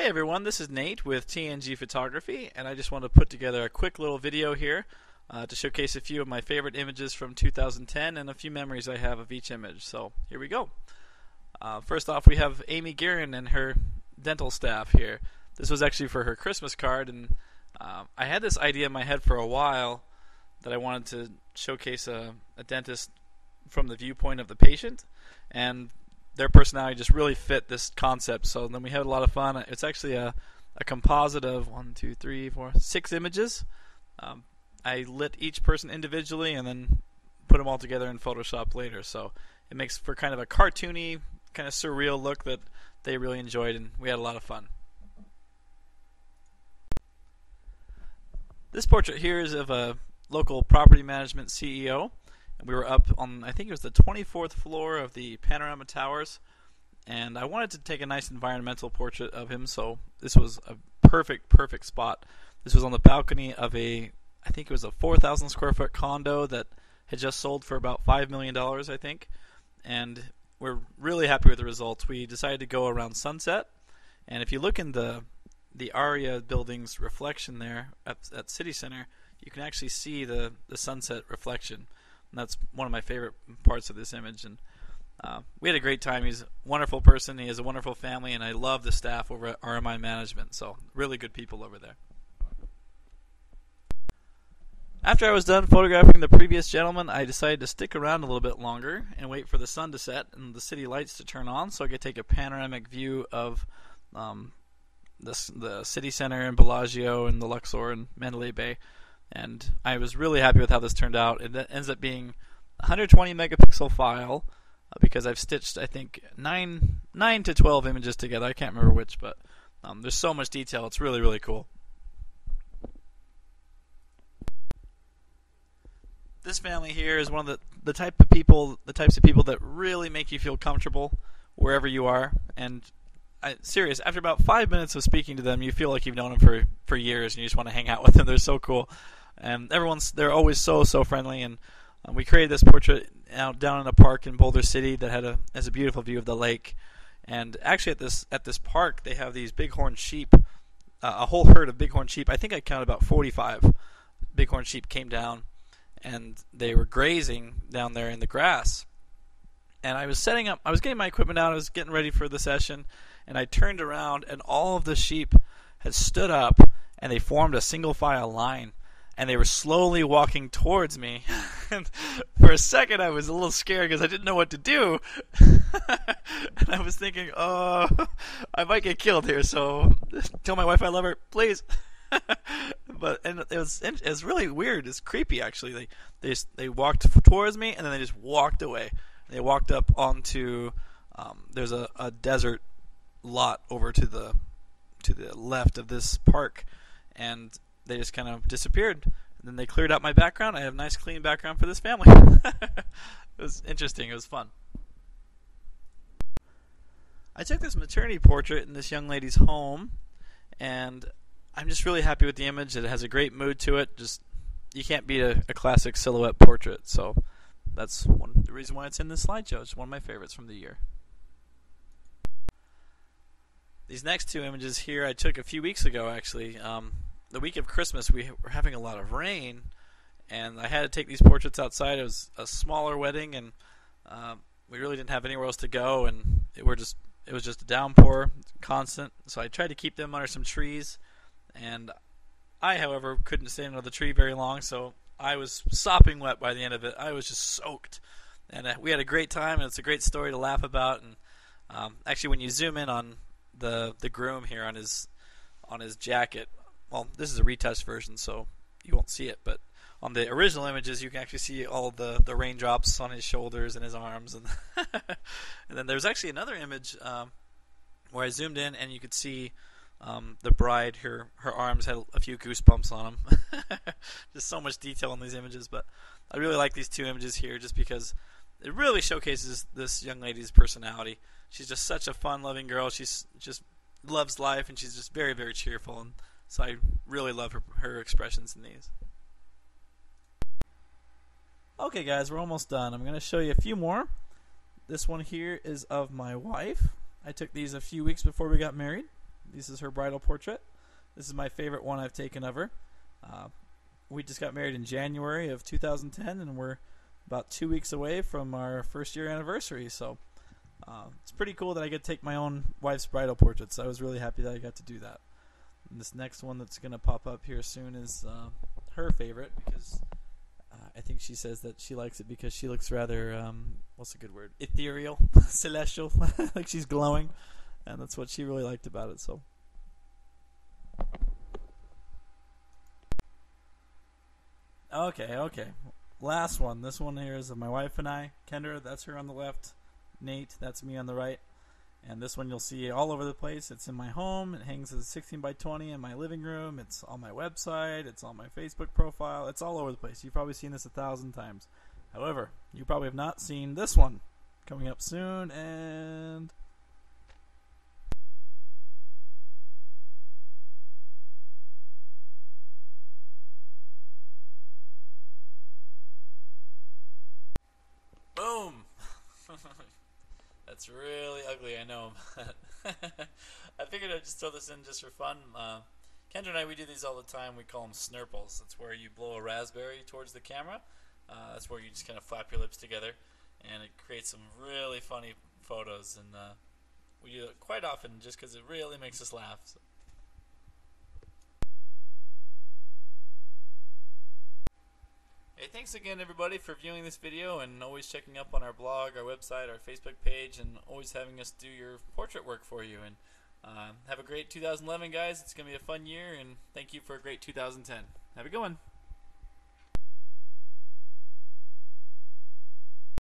Hey everyone, this is Nate with TNG Photography, and I just want to put together a quick little video here to showcase a few of my favorite images from 2010 and a few memories I have of each image. So here we go. First off, we have Amy Guerin and her dental staff here. This was actually for her Christmas card, and I had this idea in my head for a while that I wanted to showcase a dentist from the viewpoint of the patient, and their personality just really fit this concept. So then we had a lot of fun. It's actually a composite of 6 images. I lit each person individually and then put them all together in Photoshop later. So it makes for kind of a cartoony, kind of surreal look that they really enjoyed, and we had a lot of fun. This portrait here is of a local property management CEO. We were up on, I think it was the 24th floor of the Panorama Towers, and I wanted to take a nice environmental portrait of him, so this was a perfect spot. This was on the balcony of I think it was a 4,000 square foot condo that had just sold for about $5 million, I think, and we're really happy with the results. We decided to go around sunset, and if you look in the Aria building's reflection there at City Center, you can actually see the sunset reflection. And that's one of my favorite parts of this image, and we had a great time. He's a wonderful person, he has a wonderful family, and I love the staff over at RMI Management, so really good people over there. After I was done photographing the previous gentleman, I decided to stick around a little bit longer and wait for the sun to set and the city lights to turn on so I could take a panoramic view of the city center in Bellagio and the Luxor and Mandalay Bay. And I was really happy with how this turned out. It ends up being a 120 megapixel file because I've stitched, I think, 9 to 12 images together. I can't remember which, but there's so much detail. It's really cool. This family here is one of the types of people that really make you feel comfortable wherever you are. And serious, after about 5 minutes of speaking to them, you feel like you've known them for years, and you just want to hang out with them. They're so cool. And they're always so friendly, and we created this portrait out down in a park in Boulder City that has a beautiful view of the lake. And actually at this park they have these bighorn sheep, a whole herd of bighorn sheep. I think I counted about 45 bighorn sheep came down, and they were grazing down there in the grass. And I was getting my equipment out, I was getting ready for the session, and I turned around and all of the sheep had stood up and they formed a single file line. And they were slowly walking towards me. And for a second I was a little scared because I didn't know what to do. And I was thinking, oh, I might get killed here, so tell my wife I love her, please. And it was really weird. It's creepy, actually. They walked towards me and then they just walked away. They walked up onto there's a desert lot over to the left of this park, and they just kind of disappeared. And then they cleared out my background. I have a nice clean background for this family. It was interesting. It was fun. I took this maternity portrait in this young lady's home, and I'm just really happy with the image. It has a great mood to it. You can't beat a classic silhouette portrait. So that's the reason why it's in this slideshow. It's one of my favorites from the year. These next 2 images here I took a few weeks ago, actually. The week of Christmas we were having a lot of rain, and I had to take these portraits outside. It was a smaller wedding, and we really didn't have anywhere else to go, and it was just a downpour, constant. So I tried to keep them under some trees, and I, however, couldn't stay under the tree very long, so I was sopping wet by the end of it. I was just soaked, and we had a great time, and it's a great story to laugh about. And actually, when you zoom in on the groom here on his jacket. Well, this is a retouched version, so you won't see it, but on the original images, you can actually see all the raindrops on his shoulders and his arms. And and then there's actually another image where I zoomed in, and you could see the bride. Her arms had a few goosebumps on them. Just so much detail in these images, but I really like these 2 images here just because it really showcases this young lady's personality. She's just such a fun-loving girl. She's just loves life, and she's just very cheerful. And so I really love her expressions in these. Okay guys, we're almost done. I'm going to show you a few more. This one here is of my wife. I took these a few weeks before we got married. This is her bridal portrait. This is my favorite one I've taken of her. We just got married in January of 2010, and we're about 2 weeks away from our first year anniversary. So it's pretty cool that I get to take my own wife's bridal portraits. I was really happy that I got to do that. And this next one that's going to pop up here soon is her favorite, because I think she says that she likes it because she looks rather, what's a good word? Ethereal, celestial, like she's glowing, and that's what she really liked about it. So. Okay. Last one. This one here is of my wife and I. Kendra, that's her on the left. Nate, that's me on the right. And this one you'll see all over the place. It's in my home. It hangs as a 16 by 20 in my living room. It's on my website. It's on my Facebook profile. It's all over the place. You've probably seen this 1,000 times. However, you probably have not seen this one coming up soon. And boom! That's really ugly, I know. I figured I'd just throw this in just for fun. Kendra and I, we do these all the time. We call them snurples. That's where you blow a raspberry towards the camera. That's where you just kind of flap your lips together, and it creates some really funny photos. And we do it quite often just because it really makes us laugh. So. Hey, thanks again everybody for viewing this video, and always checking up on our blog, our website, our Facebook page, and always having us do your portrait work for you. And have a great 2011, guys. It's going to be a fun year, and thank you for a great 2010. Have a good one.